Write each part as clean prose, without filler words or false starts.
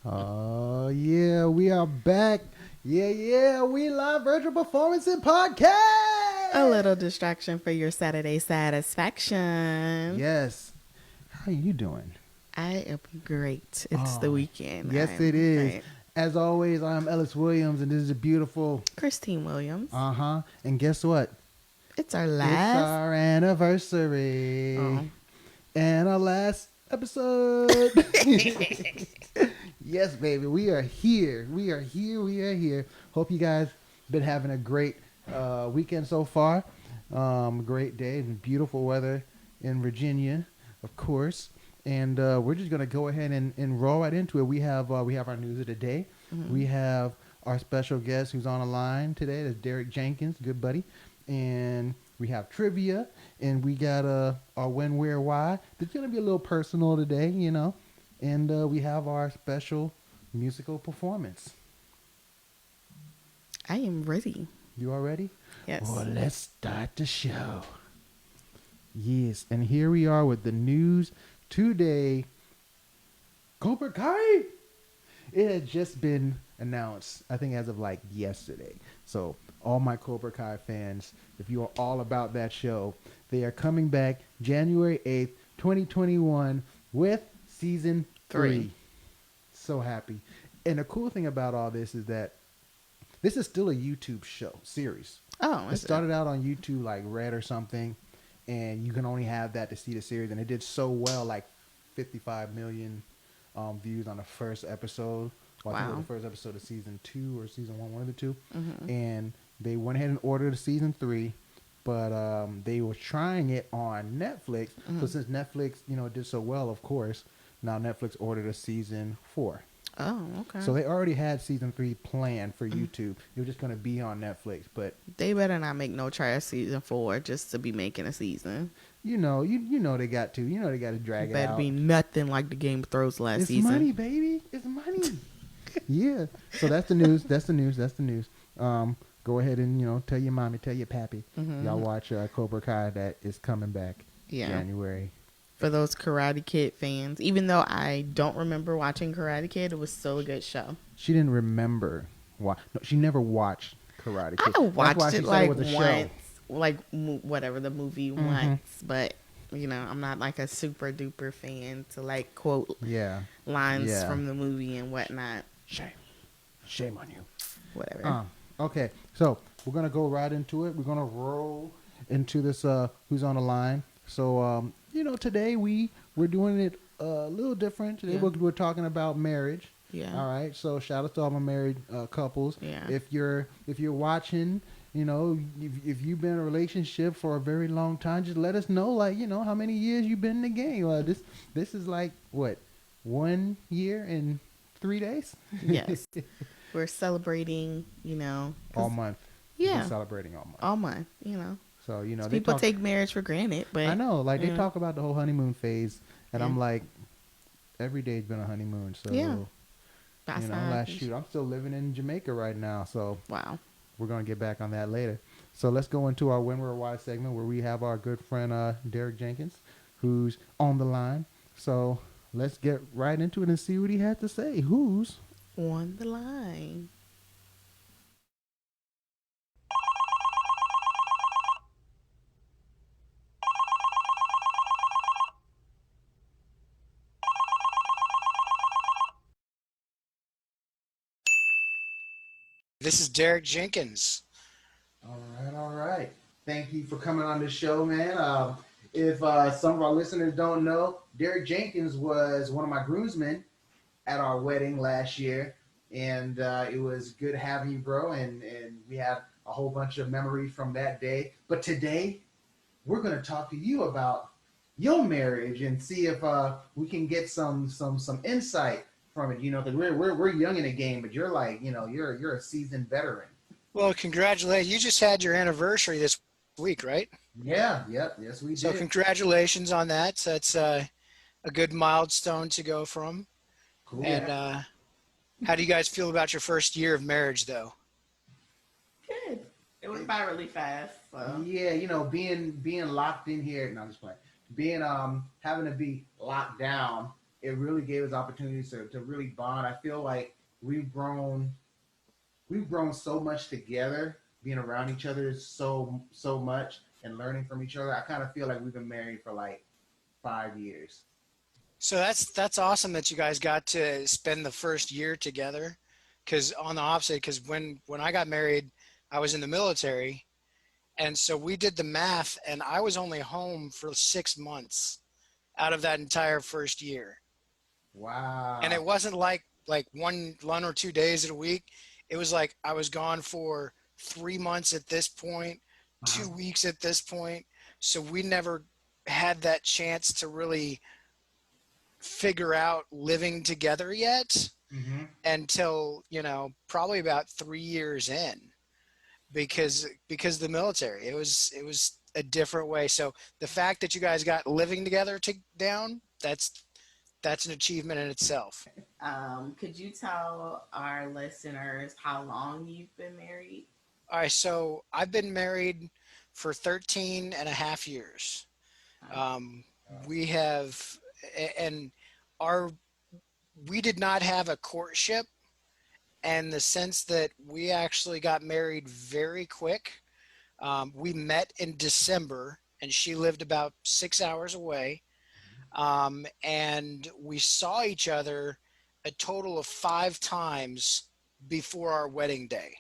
Oh, yeah, we are back. Yeah, we live virtual performance and podcast. A little distraction for your Saturday satisfaction. Yes. How are you doing? I am great. It's the weekend. Yes, it is. Right. As always, I'm Ellis Williams, and this is a beautiful. Christine Williams. And guess what? It's our It's last. our anniversary. Oh. And our last episode. Yes, baby. We are here. We are here. Hope you guys been having a great weekend so far. Great day. Beautiful weather in Virginia, of course. And we're just gonna go ahead and roll right into it. We have our news of the day. Mm-hmm. We have our special guest who's on the line today. That's Dereck Jenkins, good buddy. And we have trivia, and we got our when, where, why. It's gonna be a little personal today, you know. And we have our special musical performance. I am ready. You all ready? Yes. Well, let's start the show. Yes, and here we are with the news today. Cobra Kai! It had just been announced, I think as of like yesterday. So all my Cobra Kai fans, if you are all about that show, they are coming back January 8th, 2021 with season 3. So happy. And the cool thing about all this is that this is still a YouTube series. Oh, It started out on YouTube like Red or something, and you can only have that to see the series. And it did so well, like 55 million views on the first episode. Well, I think it was the first episode of season 2 or season 1, one of the two. Mm-hmm. And they went ahead and ordered a season 3, but they were trying it on Netflix. Mm-hmm. So since Netflix, did so well, of course, now Netflix ordered a season 4. Oh, okay. So they already had season 3 planned for YouTube. It was just going to be on Netflix, but they better not make no trash season 4 just to be making a season. you know they got to. They got to drag it out. Better be nothing like the Game of Thrones last season. It's money, baby. It's money. Yeah. So that's the news. That's the news. Go ahead and tell your mommy, tell your pappy. Mm-hmm. Y'all watch Cobra Kai that is coming back January. For those Karate Kid fans, even though I don't remember watching Karate Kid, it was still a good show. She didn't remember why. No, she never watched Karate Kid. I watched it like once, like whatever the movie once, but I'm not like a super duper fan to like quote lines from the movie and whatnot. Shame on you. Whatever. Okay, so we're gonna go right into it. We're gonna roll into this. Who's on the line? So today we're doing it a little different. Today we're talking about marriage. Yeah. All right. So shout out to all my married couples. Yeah. If you're watching, if you've been in a relationship for a very long time, just let us know, like, how many years you've been in the game. This is like what, 1 year and 3 days? Yes. We're celebrating, all month. Yeah. We're celebrating all month. All month, So people take marriage for granted, but I know, like they talk about the whole honeymoon phase, and Yeah. I'm like, every day's been a honeymoon. So Yeah. That's I'm still living in Jamaica right now, so wow. we're gonna get back on that later. So let's go into our When, Where, Why segment, where we have our good friend Dereck Jenkins, who's on the line. So let's get right into it and see what he had to say. Who's on the line? This is Dereck Jenkins. All right. Thank you for coming on the show, man. If some of our listeners don't know, Dereck Jenkins was one of my groomsmen at our wedding last year, and it was good having you, bro. And we have a whole bunch of memories from that day. But today, we're going to talk to you about your marriage and see if we can get some insight from it. Because we're young in the game, but you're like, you're a seasoned veteran. Well, congratulations. You just had your anniversary this week, right? Yeah. Yes, we did. So congratulations on that. That's a good milestone to go from. Cool. And how do you guys feel about your first year of marriage, though? Good. It went by really fast. So. Yeah, being locked in here. No, I'm just playing. Being having to be locked down. it really gave us opportunities to really bond. I feel like we've grown so much together, being around each other so much and learning from each other. I kind of feel like we've been married for like 5 years. So that's awesome that you guys got to spend the first year together. Because on the opposite, because when I got married, I was in the military, and so we did the math, and I was only home for 6 months out of that entire first year. And Wow. it wasn't like one or 2 days a week. It was like I was gone for 3 months at this point, Uh-huh. 2 weeks at this point. So we never had that chance to really figure out living together yet Mm-hmm. until, probably about 3 years in, because the military, it was a different way. So the fact that you guys got living together down, that's an achievement in itself. Could you tell our listeners how long you've been married? All right, so I've been married for 13 and a half years. Um, Um, we have, and our, we did not have a courtship, and the sense that we actually got married very quick. We met in December, and she lived about 6 hours away. And we saw each other a total of 5 times before our wedding day.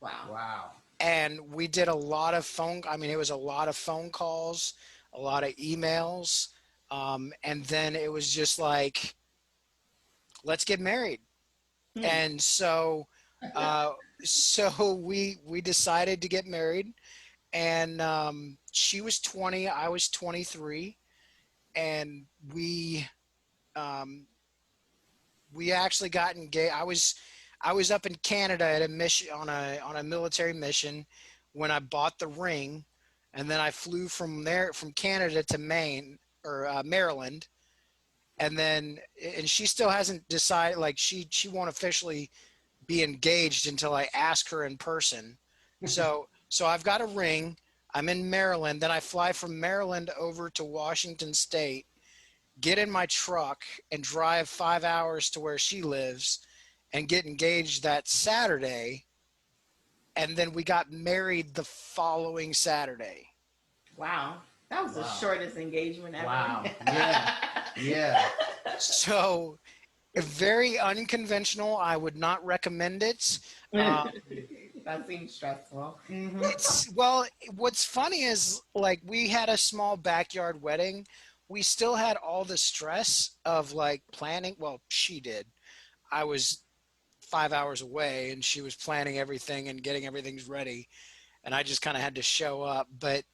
wow. Wow. And we did a lot of I mean, it was a lot of phone calls, a lot of emails. And then it was just like, let's get married. Hmm. And uh, so we decided to get married. And she was 20, I was 23. And um, we actually got engaged. I was up in Canada at a mission, on a military mission, when I bought the ring, and then I flew from Canada to Maine, or Maryland, and she still hasn't decided. Like, she won't officially be engaged until I ask her in person. So I've got a ring. I'm in Maryland. Then I fly from Maryland over to Washington State, get in my truck, and drive 5 hours to where she lives, and get engaged that Saturday. And then we got married the following Saturday. Wow. That was the Wow. shortest engagement ever. Wow. Yeah. Yeah. So very unconventional. I would not recommend it. Um, That seems stressful. Mm-hmm. it's well, what's funny is, like, we had a small backyard wedding. We still had all the stress of, like, planning. Well, she did. I was 5 hours away, and she was planning everything and getting everything ready, and I just kind of had to show up. But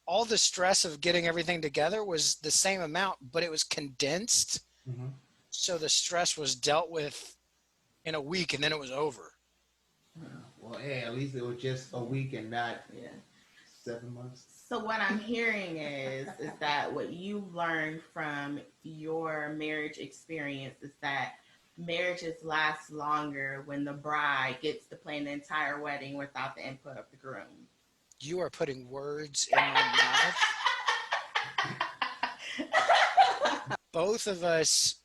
all the stress of getting everything together was the same amount, but it was condensed. Mm-hmm. So the stress was dealt with in a week, and then it was over. Well, hey, at least it was just a week and not Yeah. 7 months. So what I'm hearing is that what you learned from your marriage experience is that marriages last longer when the bride gets to plan the entire wedding without the input of the groom. You are putting words in my mouth. Both of us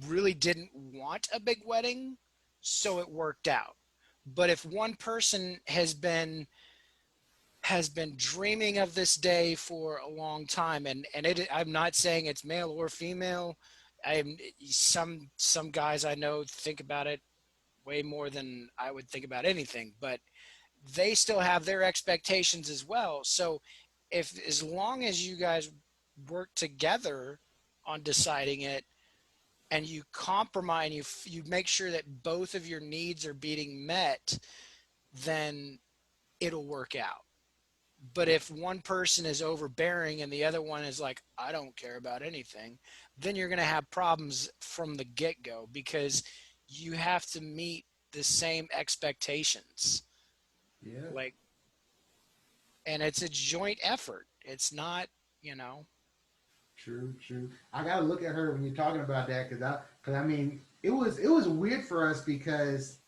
really didn't want a big wedding, so it worked out. But if one person has been dreaming of this day for a long time, I'm not saying it's male or female. I'm some guys I know think about it way more than I would think about anything, but they still have their expectations as well. So, if as long as you guys work together on deciding it, and you compromise, and you make sure that both of your needs are being met, then it'll work out. But if one person is overbearing and the other one is like, I don't care about anything, then you're going to have problems from the get-go, because you have to meet the same expectations. Yeah. Like, and it's a joint effort. It's not, you know. True, true. I gotta look at her when you're talking about that, because I mean, it was weird for us because,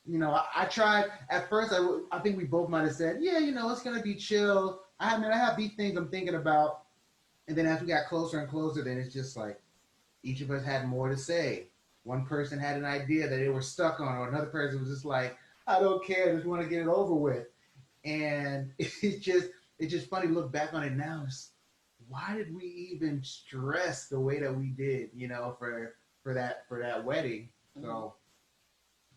I tried at first. I think we both might have said, yeah, it's gonna be chill. I mean, I have these things I'm thinking about, and then as we got closer and closer, then it's just like, Each of us had more to say. One person had an idea that they were stuck on, or another person was just like, I don't care, I just want to get it over with. And it's just funny to look back on it now. Why did we even stress the way that we did, for that wedding? Mhm. So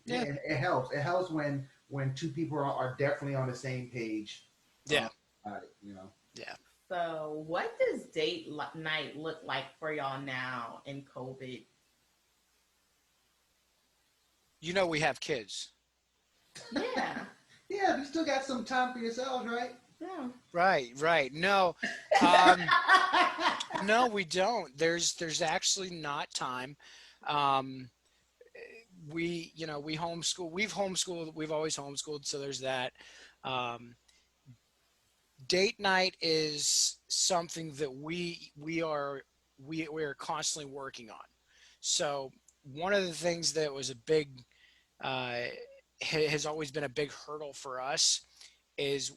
yeah, Yeah. it helps. It helps when two people are definitely on the same page. Yeah. About it. Yeah. So, what does night look like for y'all now in COVID? You know, we have kids. Yeah, Yeah, you still got some time for yourselves, right? yeah. Right. Right. No. Um, no, we don't. There's actually not time. Um, we homeschool. We've homeschooled. We've always homeschooled. So there's that. Um, date night is something that we are constantly working on. So one of the things that was a big uh, has always been a big hurdle for us is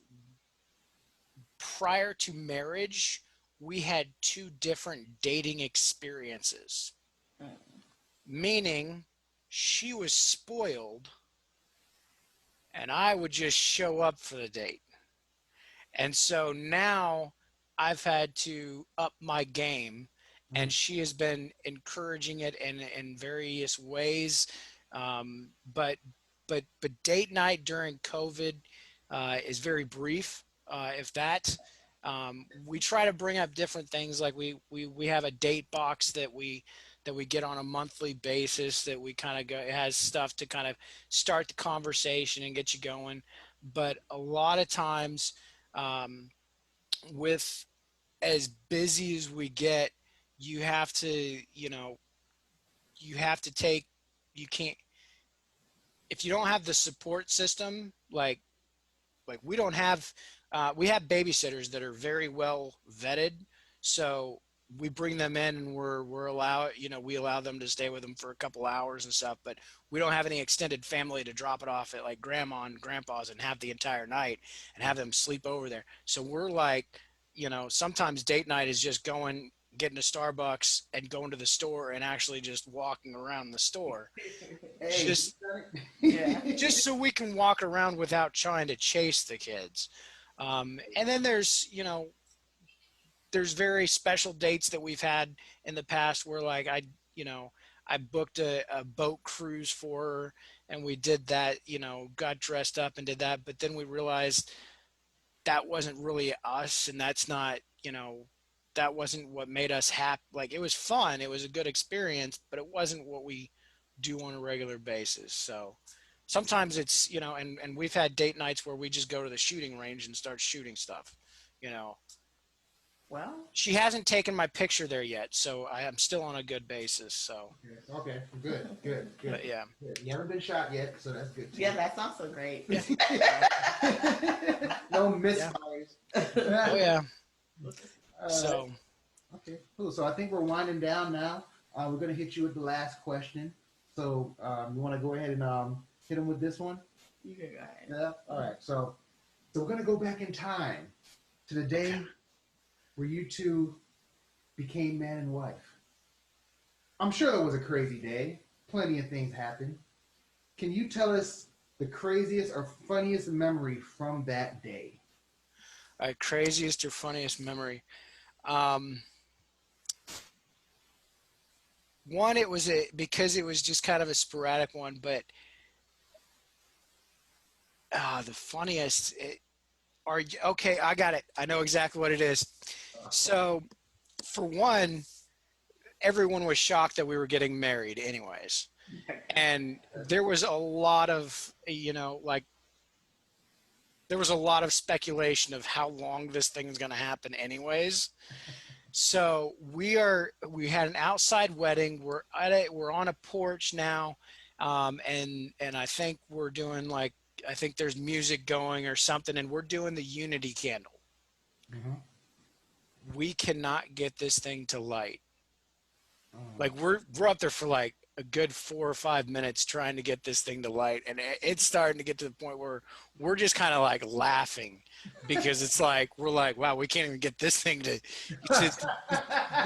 prior to marriage we had two different dating experiences, Mm. meaning she was spoiled and I would just show up for the date. And so now I've had to up my game, Mhm. and she has been encouraging it in various ways. But date night during COVID is very brief, if that. We try to bring up different things like we have a date box that we get on a monthly basis that we kind of go, it has stuff to kind of start the conversation and get you going. But a lot of times, um, with as busy as we get, you have to, you have to take, you can't, if you don't have the support system, like we don't have, we have babysitters that are very well vetted. So we bring them in and we're allow, we allow them to stay with them for a couple hours and stuff, but we don't have any extended family to drop it off at like grandma and grandpa's and have the entire night and have them sleep over there. So we're like, sometimes date night is just going, getting to Starbucks and going to the store and actually just walking around the store, Hey, just Yeah. just so we can walk around without trying to chase the kids. And then there's very special dates that we've had in the past where like I booked a boat cruise for her and we did that, got dressed up and did that, but then we realized that wasn't really us, and that's not, that wasn't what made us happy. Like it was fun, it was a good experience, but it wasn't what we do on a regular basis. So sometimes it's, and we've had date nights where we just go to the shooting range and start shooting stuff. you know Well, she hasn't taken my picture there yet, so I am still on a good basis. So okay, good, good, good, but yeah. good. You haven't been shot yet, so that's good too. yeah, that's also great. Yeah. So No yeah. misfires. Oh yeah. All right. So Okay, cool. So I think we're winding down now. We're gonna hit you with the last question. So you want to go ahead and hit him with this one? You can go ahead. Yeah. All right. So we're gonna go back in time to the okay. day where you two became man and wife. I'm sure that was a crazy day. Plenty of things happened. Can you tell us the craziest or funniest memory from that day? All right, craziest or funniest memory. Um, One, it was because it was just kind of a sporadic one, but the funniest. Okay? I got it. I know exactly what it is. So, for one, everyone was shocked that we were getting married, anyways, and there was a lot of like there was a lot of speculation of how long this thing is going to happen, anyways. So we had an outside wedding. We're on a porch now, and I think we're doing like, I think there's music going or something, and we're doing the unity candle. Mm-hmm. We cannot get this thing to light. Oh. Like we're up there for like a good 4 or 5 minutes trying to get this thing to light, and it's starting to get to the point where we're just kind of like laughing because it's like we're like, wow, we can't even get this thing to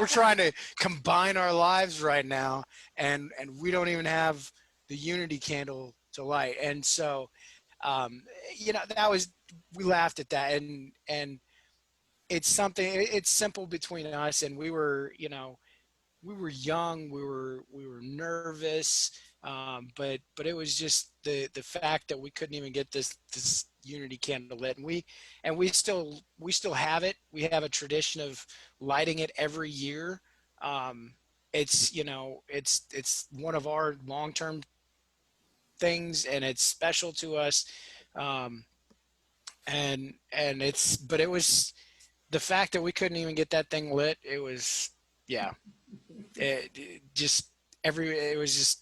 we're trying to combine our lives right now, and we don't even have the unity candle to light. And so that was, we laughed at that, and it's something, it's simple between us, and we were young, we were nervous, but it was just the fact that we couldn't even get this unity candle lit, and we still have it. We have a tradition of lighting it every year. It's it's one of our long-term things, and it's special to us. um, and it's, but it was the fact that we couldn't even get that thing lit. It was, yeah, it just it was just,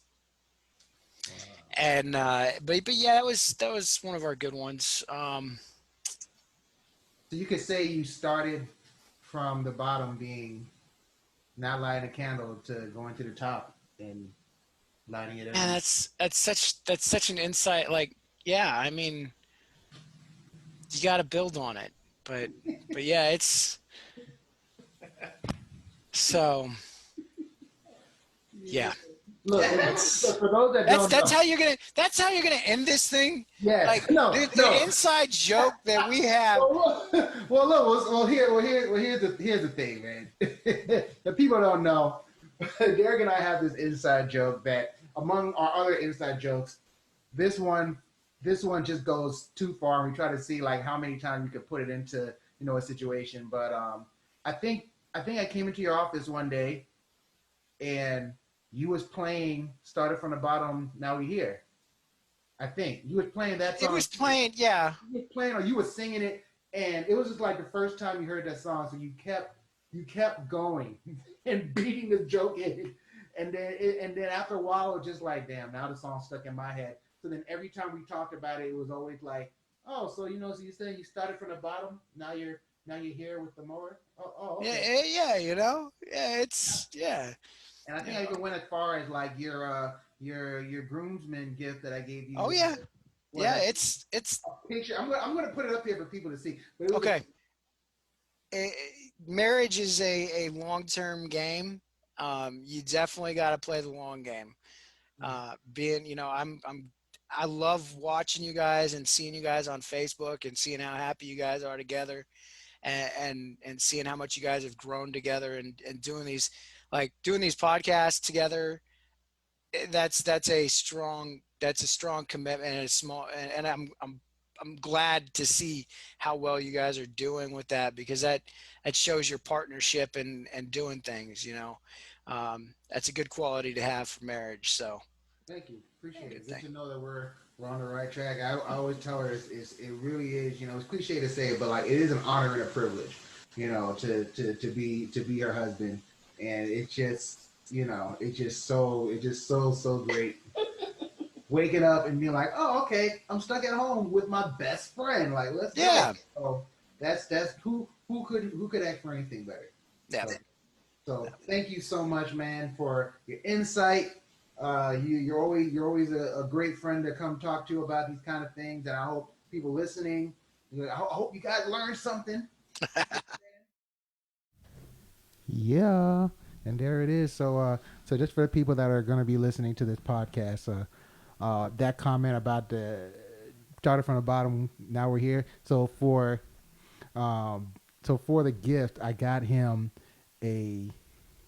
and but yeah, that was one of our good ones. So you could say you started from the bottom, being not lighting a candle, to going to the top and lighting it And every. that's such an insight. Like, yeah, I mean, you got to build on it, but yeah, it's so, yeah. Look, That's look, for those that that's don't that's know, how you're gonna end this thing. yes, Like no, the no. inside joke that we have. Here's the thing, man. The people don't know. Derek and I have this inside joke that, among our other inside jokes, this one, this one just goes too far, and we try to see like how many times you could put it into a situation. But I think I came into your office one day, and you was playing "Started from the Bottom, Now We Here." I think you was playing that It song. was playing, yeah. You was playing, or you was singing it, and it was just like the first time you heard that song, so you kept going and beating the joke in, and then after a while, it was just like, damn, now the song stuck in my head. So then every time we talked about it, it was always like, oh, so you saying you started from the bottom, now you're here with the mower. Oh, Yeah, okay. yeah, yeah, it's, yeah, And I you think I know. even went as far as like your groomsman gift that I gave Oh you. yeah, Was yeah, a it's picture. I'm gonna put it up here for people to see. But it was a okay. Eh, Marriage is a long-term game. You definitely got to play the long game. Being, I love watching you guys and seeing you guys on Facebook and seeing how happy you guys are together, and seeing how much you guys have grown together, and doing these podcasts together. That's a strong commitment, and a small, and I'm glad to see how well you guys are doing with that, because that shows your partnership and doing things. That's a good quality to have for marriage. So Thank you. Appreciate good it. Good thing. to know that we're on the right track. I always tell her it really is. It's cliche to say it, but like it is an honor and a privilege. To be her husband, and it's just so great waking up and being like, oh, okay, I'm stuck at home with my best friend. Like, let's go. Yeah, So that's who could ask for anything better. yeah. So thank you so much, man, for your insight. You're always a great friend to come talk to about these kind of things, and I hope people listening, I hope you guys learned something. Yeah, and there it is. So just for the people that are going to be listening to this podcast, that comment about the started from the bottom, now we're here. Um, so for the gift, I got him a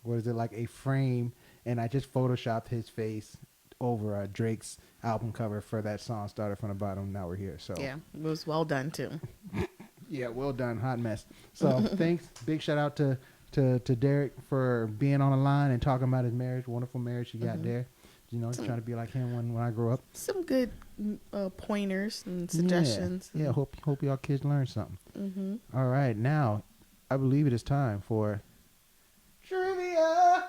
what is it, like a frame, and I just photoshopped his face over Drake's album cover for that song "Started from the Bottom, Now We're Here." So Yeah, it was well done too. yeah, well done, hot mess. So thanks, big shout out to Derek for being on the line and talking about his marriage, wonderful marriage he got there. Trying to be like him when I grow up. Some good pointers and suggestions. Yeah. Hope y'all kids learn something. Mm-hmm. All right, now I believe it is time for trivia,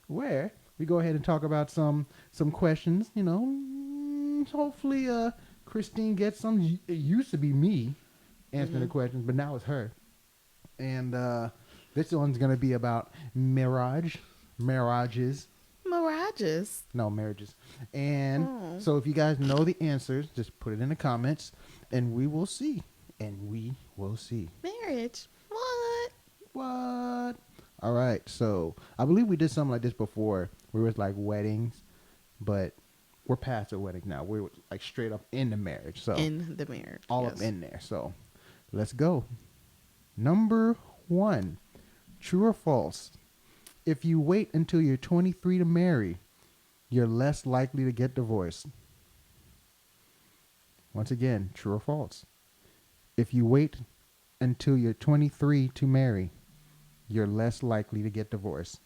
where we go ahead and talk about some questions. Hopefully, Christine gets some. It used to be me answering the questions, but now it's her. And this one's gonna be about mirages. Mirage. Marriages. No, marriages. And Oh. so if you guys know the answers, just put it in the comments and we will see. And we will see. Marriage. What? What? All right. So I believe we did something like this before. We was like weddings, but we're past the wedding now. We're like straight up in the marriage. So In the marriage. all yes. up in there. So let's go. Number 1. True or false? If you wait until you're 23 to marry, you're less likely to get divorced. Once again, true or false? If you wait until you're 23 to marry, you're less likely to get divorced.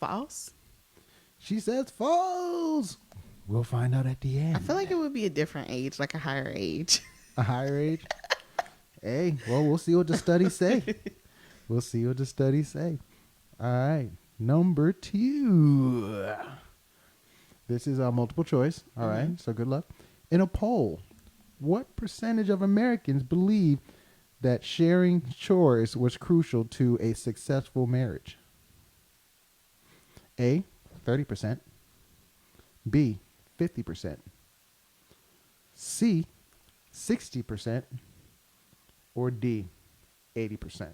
False. She says false. We'll find out at the end. I feel like it would be a different age, like a higher age. A higher age? Hey, well, we'll see what the studies say. We'll see what the studies say. All right. Number 2. This is a multiple choice. All right. So good luck. In a poll, what percentage of Americans believe that sharing chores was crucial to a successful marriage? A, 30%. B, 50%. C, 60%. Or D, 80%.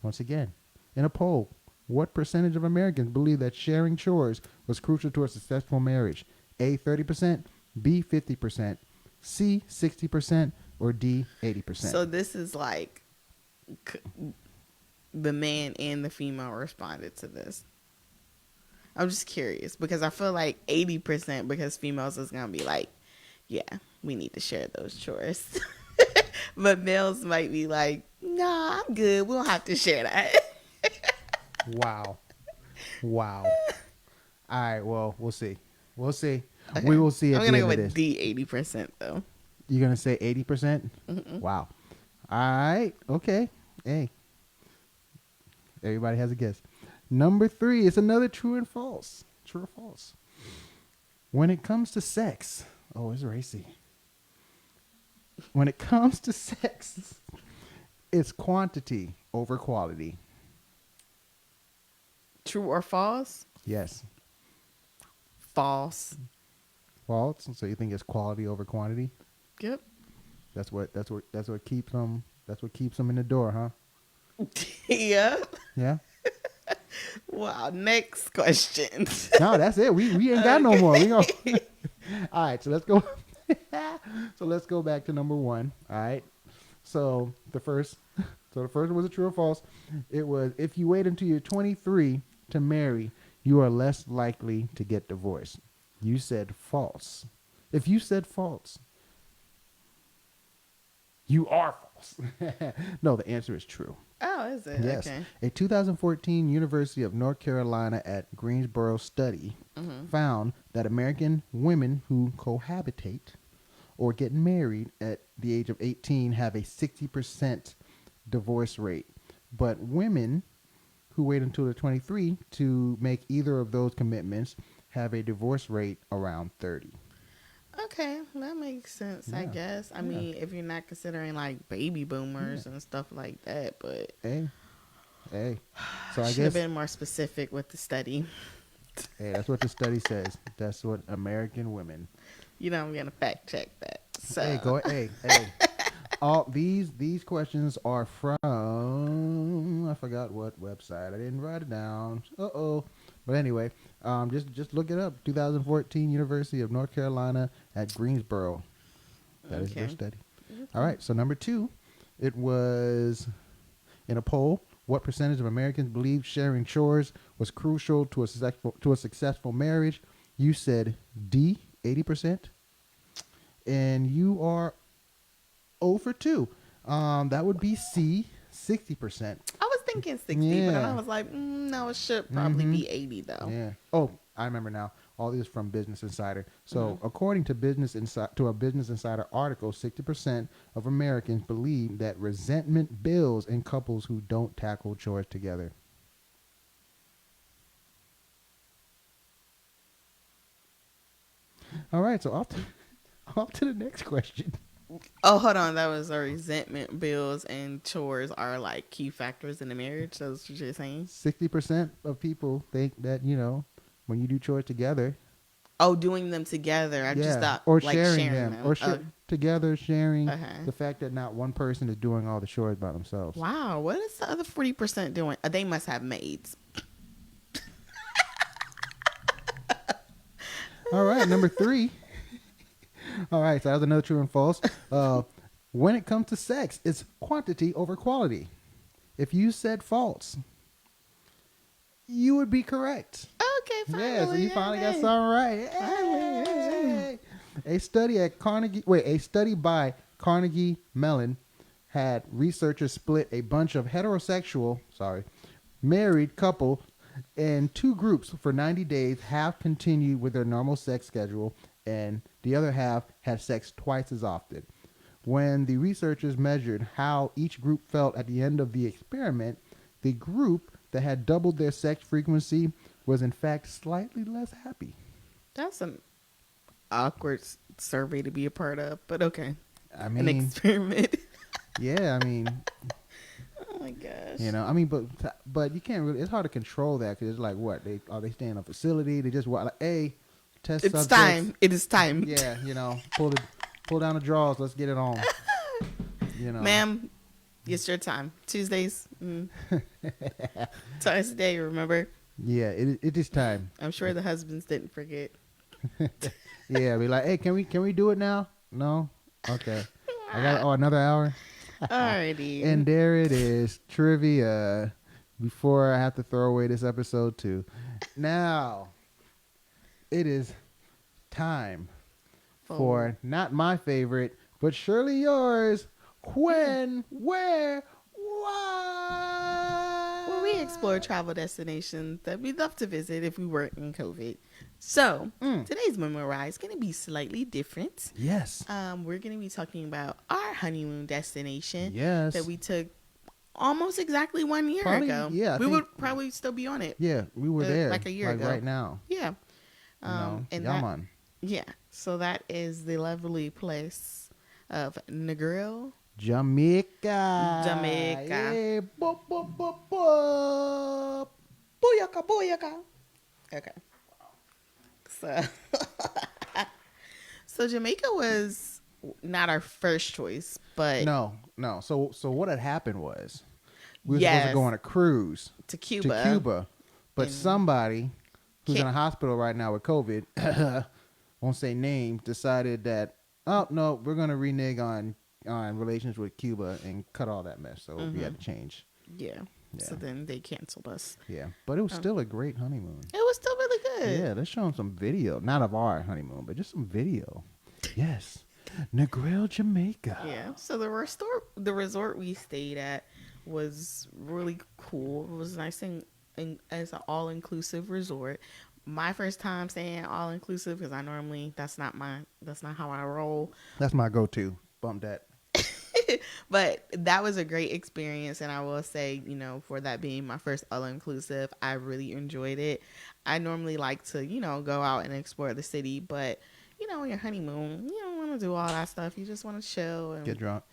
Once again, in a poll, what percentage of Americans believe that sharing chores was crucial to a successful marriage? A, 30%, B, 50%, C, 60%, or D, 80%. So this is like the man and the female responded to this. I'm just curious because I feel like 80% because females is going to be like, yeah, we need to share those chores. But males might be like, nah, I'm good. We don't have to share that. Wow. Wow. All right, well, we'll see. We'll see. Okay. We will see at I'm the going to end go of with this. D, 80% though. You're going to say 80%? Wow. All right. Okay. Hey. Everybody has a guess. Number 3 is another true and false. True or false? When it comes to sex, oh, it's racy. When it comes to sex, it's quantity over quality. True or false? Yes. False. False. So you think it's quality over quantity? Yep. That's what keeps them. That's what keeps them in the door, huh? Yep. Yeah. Wow. Next question. No, that's it. We ain't got no more. We go. All right. So let's go. So let's go back to number 1. All right. So the first one was a true or false. It was if you wait until you're 23 to marry, you are less likely to get divorced. You said false. If you said false, you are false. No, the answer is true. Oh, is it? Yes. Okay. A 2014 University of North Carolina at Greensboro study found that American women who cohabitate or get married at the age of 18 have a 60% divorce rate. But women who wait until they're 23 to make either of those commitments have a divorce rate around 30. Okay, that makes sense, I Yeah. guess. I mean, if you're not considering like baby boomers and stuff like that, but Hey. So I should guess have been more specific with the study. hey, that's what the study says. That's what American women. You know, I'm gonna fact check that. So Hey, go hey. All these questions are from I forgot what website. I didn't write it down. But anyway, just look it up. 2014 University of North Carolina at Greensboro. That is their study. All right. So number 2, it was in a poll. What percentage of Americans believe sharing chores was crucial to a successful marriage? You said D, 80%, and you are 0 for 2. That would be C, 60%. I was thinking 60, but then Yeah. I was like, no, it should probably be 80 though. Yeah. Oh, I remember now. All these from Business Insider. So, according to a Business Insider article, 60% of Americans believe that resentment builds in couples who don't tackle chores together. All right. So off to the next question. Oh, hold on. That was a resentment. Bills and chores are like key factors in a marriage. That's what you're saying. 60% of people think that, when you do chores together, Oh, doing them together. I just yeah, thought or like sharing sharing them, them. or Oh, together sharing okay. the fact that not one person is doing all the chores by themselves. Wow. What is the other 40% doing? They must have maids. All right, number 3. All right, so that was another true and false. When it comes to sex, it's quantity over quality. If you said false, you would be correct. Okay, finally. Yeah, so you finally got something right. Hey! A study by Carnegie Mellon had researchers split a bunch of married couples in 2 groups for 90 days. Half continued with their normal sex schedule, and the other half had sex twice as often. When the researchers measured how each group felt at the end of the experiment, the group that had doubled their sex frequency was in fact slightly less happy. That's an awkward survey to be a part of, but okay. I An mean, experiment. yeah, I mean, Oh my gosh. but you can't really. It's hard to control that because it's like, what are they staying in a facility? They just like, hey, test It's subjects. time. It is time. Yeah, pull down the drawers. Let's get it on. Ma'am, it's your time. Tuesdays. Thursday, remember? Yeah, it is time. I'm sure the husbands didn't forget. Yeah, be like, hey, can we do it now? No, okay. I got another hour. Alrighty. And there it is, trivia. Before I have to throw away this episode too. Now, it is time for not my favorite, but surely yours. When, where, why? Well, we explore travel destinations that we'd love to visit if we weren't in COVID. So, today's memoir is going to be slightly different. Yes. We're going to be talking about our honeymoon destination. Yes. That we took almost exactly 1 year ago. Yeah. We would probably still be on it. Yeah, we were there. Like a year ago. Right now. Yeah. And Yaman. yeah. So that is the lovely place of Negril, Jamaica. Jamaica. Yeah. Booyaka, booyaka. Okay. So Jamaica was not our first choice, but No. So what had happened was we were supposed to go on a cruise to Cuba. But somebody who's in Can't- a hospital right now with COVID, won't say names, decided that, oh no, we're gonna renege on relations with Cuba and cut all that mess. So we had to change. Yeah. So then they canceled us. Yeah, but it was still a great honeymoon. It was still really good. Yeah, let's show them some video, not of our honeymoon, but just some video. Yes, Negril, Jamaica. Yeah. So the resort we stayed at was really cool. It was nice and as an all-inclusive resort. My first time staying all-inclusive because that's not how I roll. That's my go-to. Bump that. But that was a great experience, and I will say, for that being my first all-inclusive, I really enjoyed it. I normally like to, go out and explore the city, but on your honeymoon, you don't want to do all that stuff. You just want to chill and Get drunk.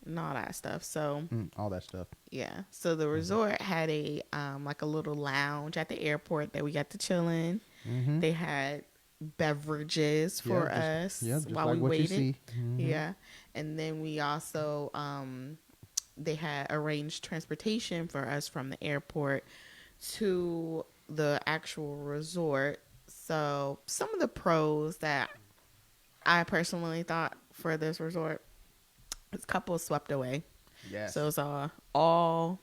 and all that stuff. So All that stuff. yeah, so the resort had a like a little lounge at the airport that we got to chill in. Mm-hmm. They had beverages for us while like we what waited. you see. Mm-hmm. Yeah. And then we also, they had arranged transportation for us from the airport to the actual resort. So some of the pros that I personally thought for this resort, this couple swept away. Yes. So it's all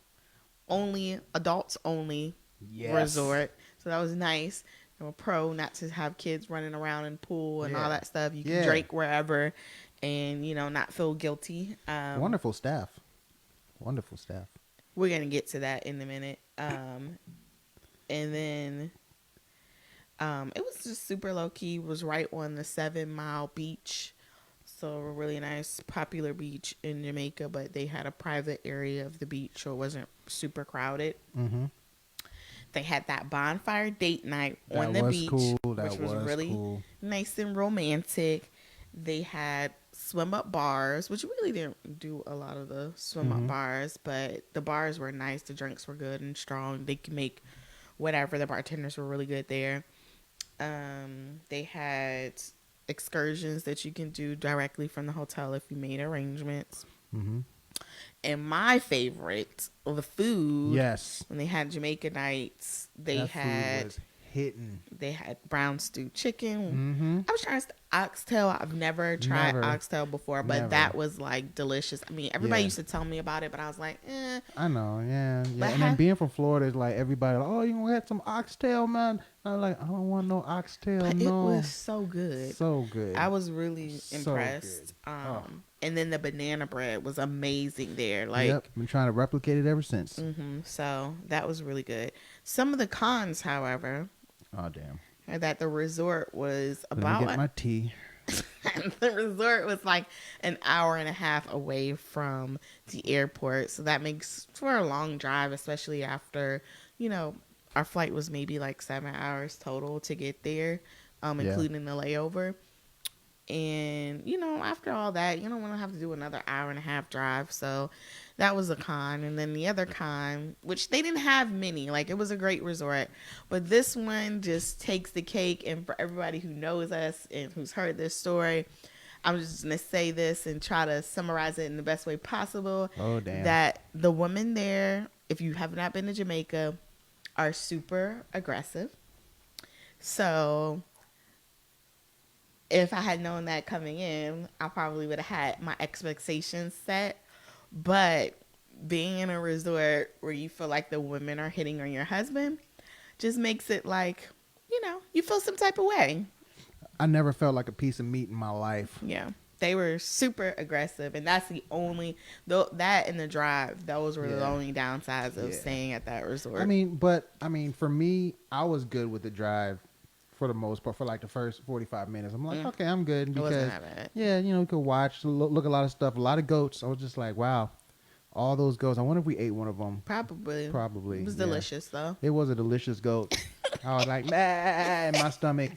only adults only resort. So that was nice. A pro not to have kids running around in pool and all that stuff. You can drink wherever and not feel guilty. Wonderful staff. We're gonna get to that in a minute. And then it was just super low key. It was right on the 7 Mile beach. So a really nice popular beach in Jamaica, but they had a private area of the beach so it wasn't super crowded. Mm-hmm. They had that bonfire date night on That the was beach, cool. which was really cool. nice and romantic. They had swim up bars, which we really didn't do a lot of the swim up bars, but the bars were nice. The drinks were good and strong. They could make whatever. The bartenders were really good there. They had excursions that you can do directly from the hotel if you made arrangements. Mm-hmm. And my favorite, the food. Yes. When they had Jamaica nights, they That food was hitting. they had brown stewed chicken. Mm-hmm. I was trying to oxtail. I've never tried Never. oxtail before, but Never. that was like delicious. I mean, everybody Yeah. used to tell me about it, but I was like, I know, yeah. But And then being from Florida is like everybody, like, oh, you gonna have some oxtail, man? I'm like, I don't want no oxtail, but no. it was so good. So good. I was really So impressed. good. Oh. And then the banana bread was amazing there. Like, Yep, been trying to replicate it ever since. So that was really good. Some of the cons, however, Oh damn! are that the resort was Let about me get my tea. the resort was like an hour and a half away from the airport, so that makes for a long drive, especially after, you know, our flight was maybe like 7 hours total to get there, including the layover. And, you know, after all that, you don't want to have to do another hour and a half drive. So that was a con. And then the other con, which they didn't have many, like it was a great resort, but this one just takes the cake. And for everybody who knows us and who's heard this story, I'm just going to say this and try to summarize it in the best way possible. Oh damn! That the women there, if you have not been to Jamaica, are super aggressive. So if I had known that coming in, I probably would have had my expectations set. But being in a resort where you feel like the women are hitting on your husband just makes it like, you know, you feel some type of way. I never felt like a piece of meat in my life. Yeah. They were super aggressive. And that's the only, that and the drive, those were the only downsides of staying at that resort. I mean, for me, I was good with the drive. For the most part, for like the first 45 minutes, I'm like, okay, I'm good because wasn't that bad. yeah, you know, we could watch, look a lot of stuff, a lot of goats. I was just like, wow, all those goats. I wonder if we ate one of them. Probably. Probably. It was yeah. delicious, though. It was a delicious goat. I was like, nah, in my stomach.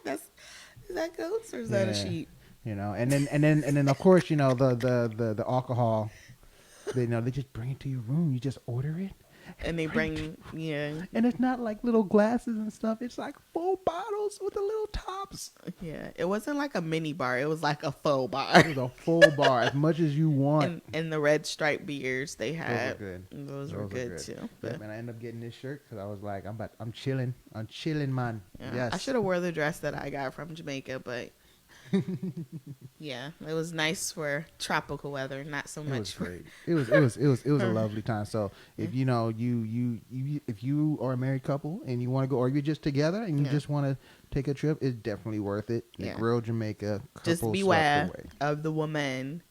Is that goats or is that a sheep? You know, and then of course, you know, the alcohol. They just bring it to your room. You just order it. And they bring, And it's not like little glasses and stuff. It's like full bottles with the little tops. yeah. It wasn't like a mini bar. It was like a full bar. It was a full bar, as much as you want. And the red stripe beers they had. Those Those were were good too. Yeah, But man, I ended up getting this shirt because I was like, I'm chilling, man. yeah, Yes. I should have wore the dress that I got from Jamaica, but yeah, it was nice for tropical weather, not so It much was for great. It was a lovely time. So if you know if you are a married couple and you want to go, or you're just together and you just want to take a trip, it's definitely worth it. The Yeah. Grill Jamaica. just couple beware swept away. of the women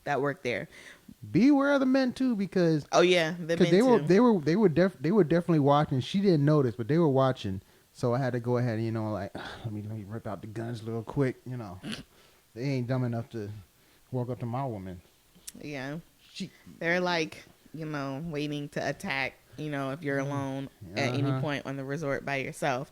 that work there. Beware of the men too, because Oh yeah, the men they were too. they were definitely watching. She didn't notice, but they were watching. So I had to go ahead, you know, like let me rip out the guns real quick. You know, they ain't dumb enough to walk up to my woman. Yeah, She, they're like, you know, waiting to attack, you know, if you're alone at any point on the resort by yourself.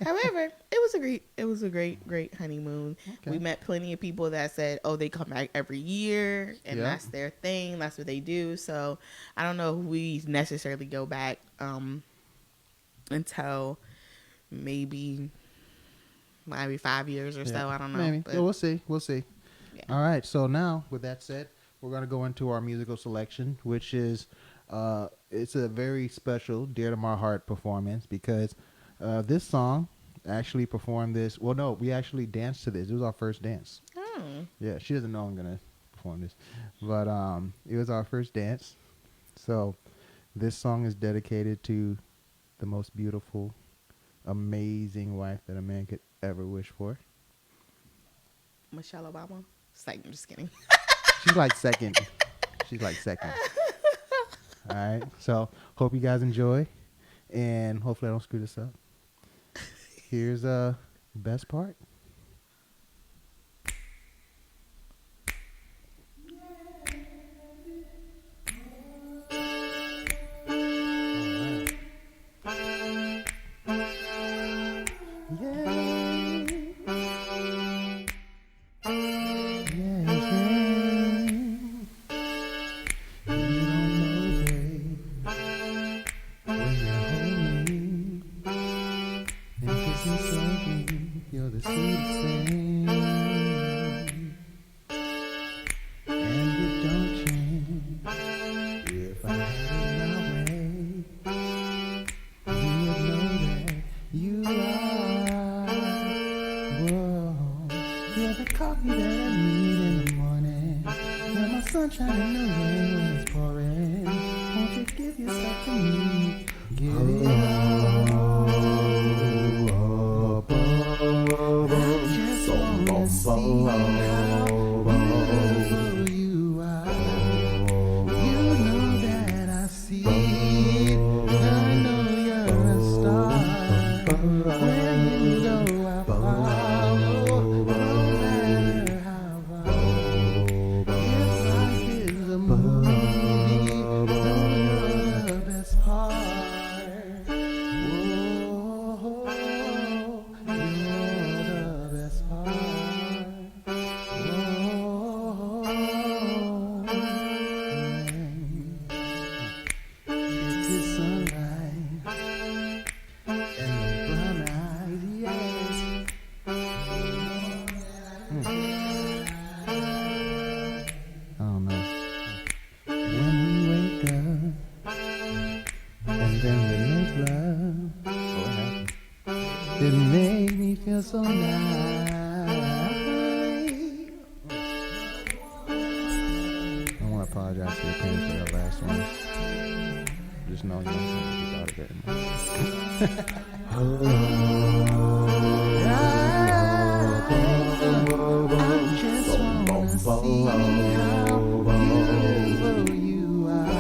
However, it was a great honeymoon. Okay. We met plenty of people that said, oh, they come back every year and Yeah. that's their thing. That's what they do. So I don't know if we necessarily go back until maybe 5 years or so. I don't know. Maybe. But, Yeah, we'll see. Yeah. All right. So now, with that said, we're going to go into our musical selection, which is it's a very special, dear to my heart performance because this song actually performed this. Well, no, we actually danced to this. It was our first dance. oh, Yeah, she doesn't know I'm going to perform this, but it was our first dance. So this song is dedicated to the most beautiful, amazing wife that a man could ever wish for. Michelle Obama. It's like, I'm just kidding. She's like second. She's like second. All right. So hope you guys enjoy, and hopefully I don't screw this up. Here's the best part. All right. Yeah. that I need in the morning. When my sunshine and the rain when it's pouring. Won't you give yourself to me? Give it all. I just wanna see how beautiful you are. You know that I see it. I know you're a star. Where you go, I follow. No matter how far. If life is a movie, know you're the best part. Whoa, you're the best part. Whoa, it's the sunlight and the brown eyes, yes. I don't know. When we wake up and then we make love, what happened? It made me feel so nice. I want to apologize to your parents for that last one. Just know you thought of it. I just want to see how beautiful you are.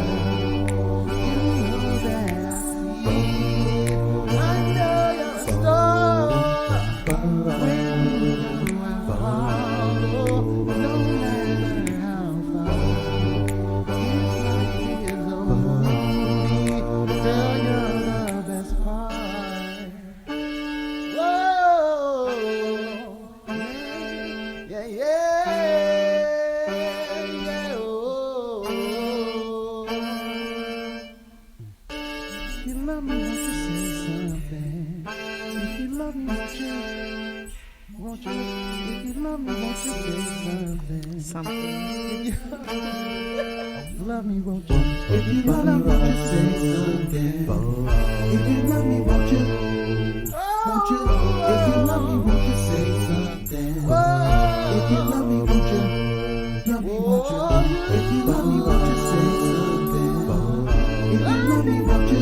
You know that I see it. I know you're a star. When you go, I follow. No matter how far. If life is a movie, girl, you're the best part. Whoa, yeah, yeah, oh. If you love me, won't you say something? If you love me, won't you? If you love me, won't you say something? Something. If you love me, won't you? If you love me, won't you say something? If you love me, won't you? Won't you? If you love me, won't you say something? If you love me, won't you? Love me, won't you? If you love me, won't you say something? If you love me, won't you?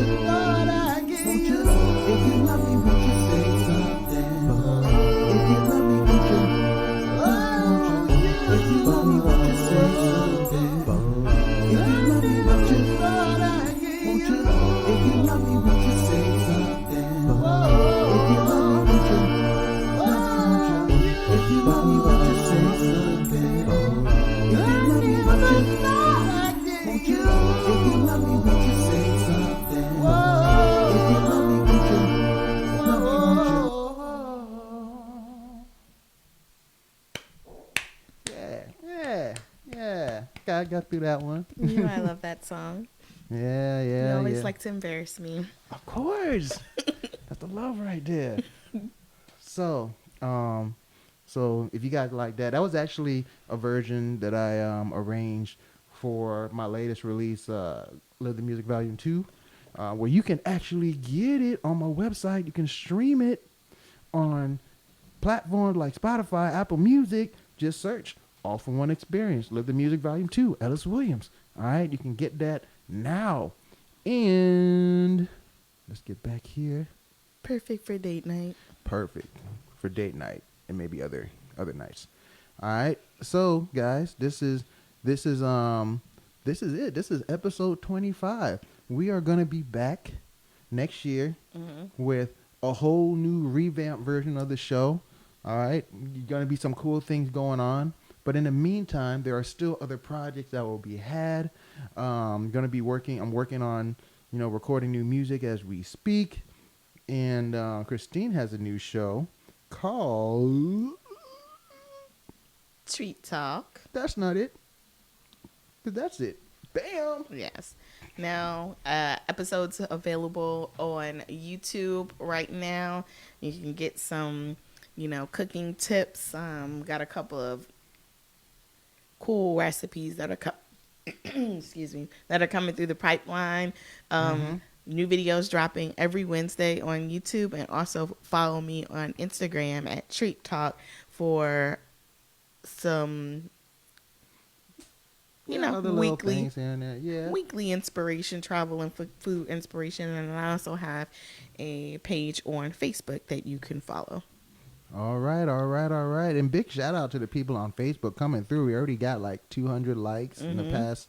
Won't you? If you love me, won't you say something? If you love me, won't you? Love me, won't you? If you love me, won't you say something? If you love me, won't you? Won't you? If you love me, won't you say something? If you love me, won't you? Love me, won't you? If you love me, won't you say something? If you love me, won't you? Won't you? If you love me, won't you say something? If you love me, won't you? Love me, won't you? Yeah. Got through that one. You know I love that song. Yeah. You always like to embarrass me. Of course. That's the love right there. So if you guys like that was actually a version that I arranged for my latest release, Live the Music Volume 2, where you can actually get it on my website. You can stream it on platforms like Spotify, Apple Music. Just search All for One Experience, Live the Music Volume 2, Ellis Williams. All right, you can get that now. And let's get back here. Perfect for date night. Perfect for date night and maybe other nights. All right. So, guys, this is it. This is episode 25. We are going to be back next year with a whole new revamped version of the show. All right. Going to be some cool things going on. But in the meantime, there are still other projects that will be had. I'm working on, recording new music as we speak. And Christine has a new show called Treat Talk. That's not it. But that's it. Bam. Yes. Now, episodes available on YouTube right now. You can get some, cooking tips. Got a couple of cool recipes that are that are coming through the pipeline. New videos dropping every Wednesday on YouTube, and also follow me on Instagram at Treat Talk for some, you know, other little weekly things here and there. Yeah. weekly inspiration, travel and food inspiration, and I also have a page on Facebook that you can follow. All right, all right, all right. And big shout out to the people on Facebook coming through. We already got like 200 likes in the past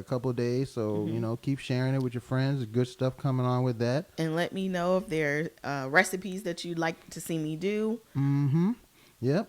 couple of days. So, you know, keep sharing it with your friends. Good stuff coming on with that. And let me know if there are recipes that you'd like to see me do. Mm-hmm. Yep.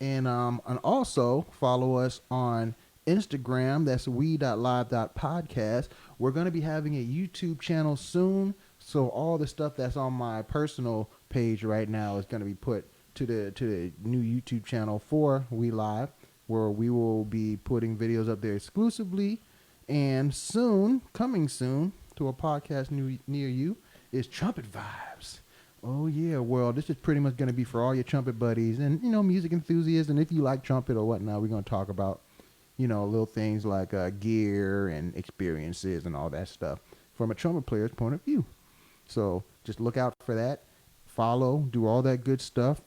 And also follow us on Instagram. That's we.live.podcast. We're going to be having a YouTube channel soon. So all the stuff that's on my personal page right now is going to be put to the new YouTube channel for We Live, where we will be putting videos up there exclusively. And soon, coming soon to a podcast near you, is Trumpet Vibes. Oh yeah, well, this is pretty much going to be for all your trumpet buddies and, you know, music enthusiasts. And if you like trumpet or whatnot, we're going to talk about, you know, little things like gear and experiences and all that stuff from a trumpet player's point of view. So just look out for that. Follow, do all that good stuff.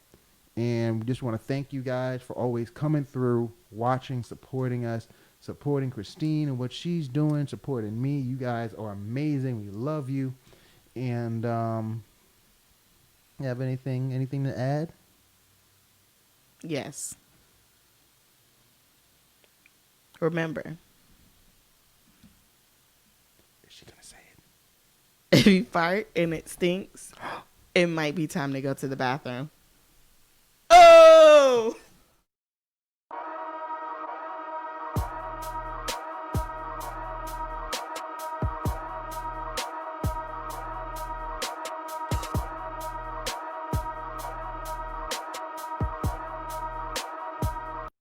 And we just want to thank you guys for always coming through, watching, supporting us, supporting Christine and what she's doing, supporting me. You guys are amazing. We love you. And you have anything to add? Yes. Remember, Is she gonna say it? if you fart and it stinks, it might be time to go to the bathroom.